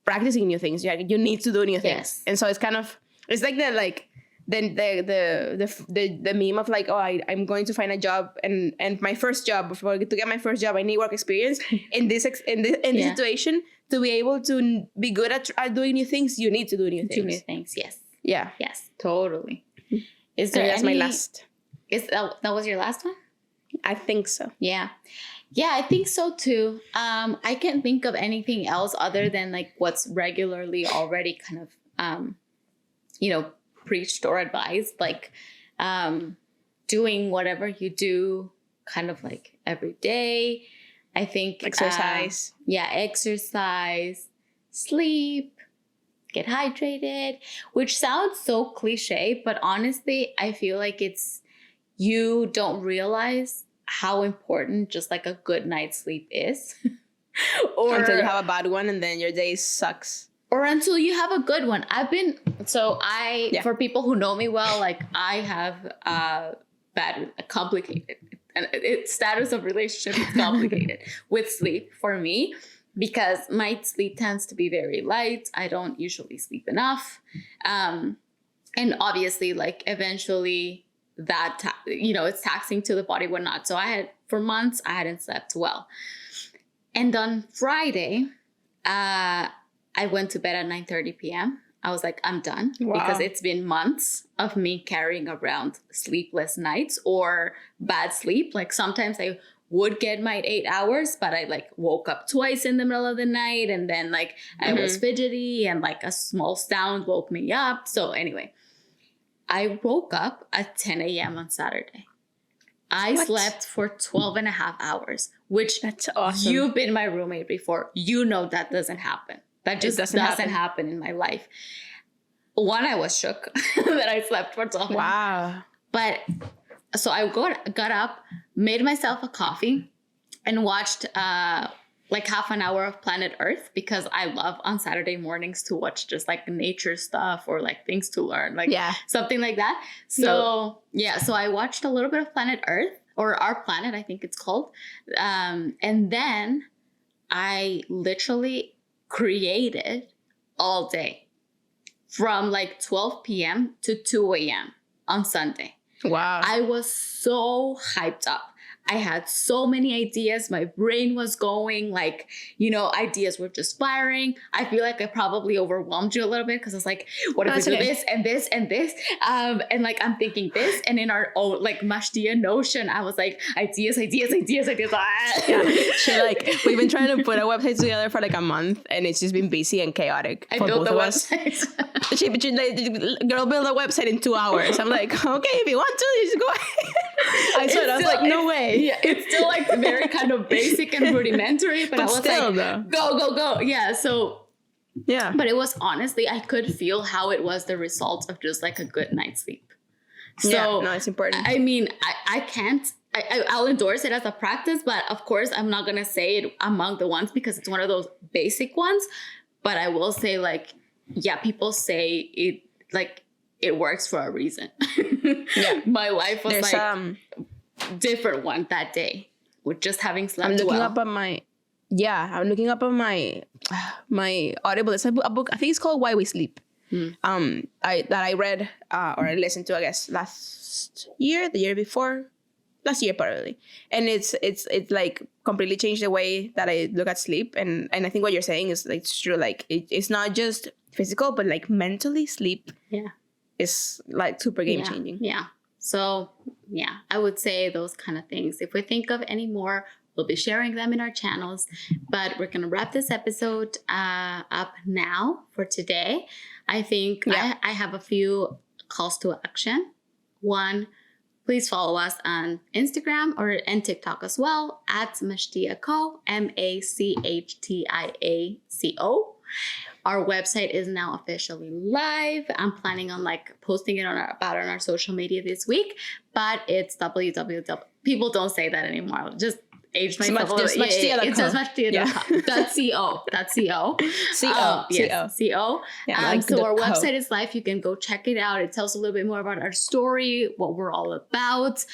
[SPEAKER 2] practicing new things. Yeah, you need to do new things. Yes. And so it's like the meme of like, oh, I'm going to find a job, and my first job, to get my first job, I need work experience. In this situation, to be able to be good at doing new things, you need to do new things.
[SPEAKER 1] Do new things. Yes.
[SPEAKER 2] Yeah.
[SPEAKER 1] Yes. Totally. Is there
[SPEAKER 2] that's my last.
[SPEAKER 1] That was your last one?
[SPEAKER 2] I think so.
[SPEAKER 1] Yeah. Yeah, I think so too. I can't think of anything else other than like what's regularly already kind of, preached or advised, like doing whatever you do kind of like every day. I think
[SPEAKER 2] exercise.
[SPEAKER 1] Exercise, sleep, get hydrated, which sounds so cliche, but honestly, I feel like you don't realize how important just like a good night's sleep is.
[SPEAKER 2] Or until you have a bad one and then your day sucks.
[SPEAKER 1] Or until you have a good one. For people who know me well, like I have complicated, and status of relationship is complicated with sleep for me, because my sleep tends to be very light. I don't usually sleep enough. And obviously, like, eventually that, it's taxing to the body, whatnot. So for months, I hadn't slept well. And on Friday, I went to bed at 9:30 p.m. I was like, I'm done. Wow. Because it's been months of me carrying around sleepless nights or bad sleep. Like, sometimes I would get my 8 hours, but I like woke up twice in the middle of the night, and then like I was fidgety, and like a small sound woke me up. So anyway, I woke up at 10 a.m. on Saturday. I slept for 12 and a half hours, which
[SPEAKER 2] that's awesome.
[SPEAKER 1] You've been my roommate before. You know that doesn't happen. That just doesn't happen in my life. One, I was shook that I slept for 12 hours.
[SPEAKER 2] Wow.
[SPEAKER 1] But so I got up, made myself a coffee, and watched like half an hour of Planet Earth, because I love on Saturday mornings to watch just like nature stuff or like things to learn, like something like that. So so I watched a little bit of Planet Earth, or Our Planet, I think it's called. And then I literally created all day from like 12 p.m. to 2 a.m. on Sunday.
[SPEAKER 2] Wow.
[SPEAKER 1] I was so hyped up. I had so many ideas. My brain was going, like, you know, ideas were just firing. I feel like I probably overwhelmed you a little bit, because I was like, what if we do this and this and this? And like, I'm thinking this. And in our own, like, Mashtia Notion, I was like, ideas.
[SPEAKER 2] She, like, we've been trying to put a website together for like a month, and it's just been busy and chaotic for both of us. She girl built a website in 2 hours. I'm like, okay, if you want to, just go ahead. I was like, no way.
[SPEAKER 1] Yeah, it's still like very kind of basic and rudimentary, but I was
[SPEAKER 2] still,
[SPEAKER 1] like, go. Yeah, so
[SPEAKER 2] yeah.
[SPEAKER 1] But it was honestly, I could feel how it was the result of just like a good night's sleep. So
[SPEAKER 2] no, it's important.
[SPEAKER 1] I mean, I can't. I'll endorse it as a practice, but of course, I'm not gonna say it among the ones, because it's one of those basic ones. But I will say, like, yeah, people say it, like, it works for a reason.
[SPEAKER 2] Yeah,
[SPEAKER 1] my life was different one that day with just having slept
[SPEAKER 2] I'm looking
[SPEAKER 1] well.
[SPEAKER 2] up on my my Audible. It's a book. I think it's called Why We Sleep. I read or I listened to, I guess, last year, the year before, last year probably, and it's like completely changed the way that I look at sleep. And I think what you're saying is like it's true. Like it's not just physical, but like mentally, sleep is like super game changing.
[SPEAKER 1] Yeah. So yeah, I would say those kind of things. If we think of any more, we'll be sharing them in our channels. But we're gonna wrap this episode up now for today. I think I have a few calls to action. One, please follow us on Instagram and TikTok as well at Machtiaco, MACHTIACO. Our website is now officially live. I'm planning on like posting it on our social media this week, but it's www. People don't say that anymore. I'll just age myself a little bit. It's just Machtia.co. Co.
[SPEAKER 2] Yeah,
[SPEAKER 1] so our website is live. You can go check it out. It tells a little bit more about our story, what we're all about,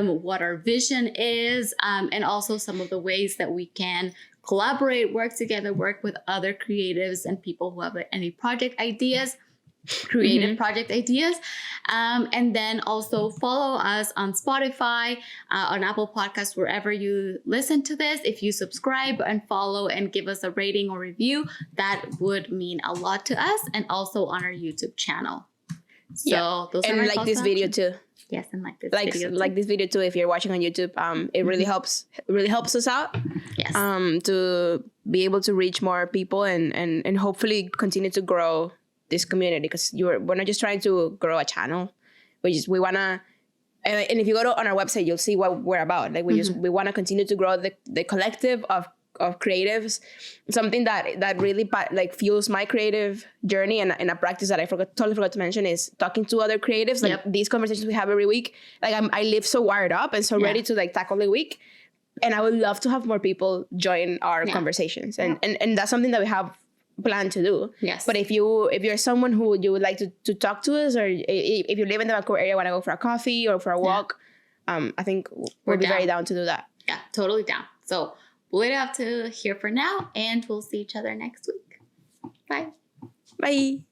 [SPEAKER 1] what our vision is, and also some of the ways that we can collaborate, work together, work with other creatives and people who have any project ideas, creative project ideas. And then also follow us on Spotify, on Apple Podcasts, wherever you listen to this. If you subscribe and follow and give us a rating or review, that would mean a lot to us, and also on our YouTube channel. So those are
[SPEAKER 2] like this video too.
[SPEAKER 1] Yes, and like this
[SPEAKER 2] video too. Like this video too. If you're watching on YouTube, it really helps us out.
[SPEAKER 1] Yes.
[SPEAKER 2] To be able to reach more people and hopefully continue to grow this community, because we're not just trying to grow a channel. We wanna, and if you go on our website, you'll see what we're about. Like we want to continue to grow the collective of creatives, something that really like fuels my creative journey, and a practice that I totally forgot to mention is talking to other creatives. Like these conversations we have every week. Like I live so wired up and so ready to like tackle the week, and I would love to have more people join our conversations, and that's something that we have planned to do.
[SPEAKER 1] Yes.
[SPEAKER 2] But if you're someone who you would like to talk to us, or if you live in the Vancouver area, want to go for a coffee or for a walk, I think we'll be very down to do that.
[SPEAKER 1] Yeah, totally down. So we'll have to here for now, and we'll see each other next week. Bye.
[SPEAKER 2] Bye.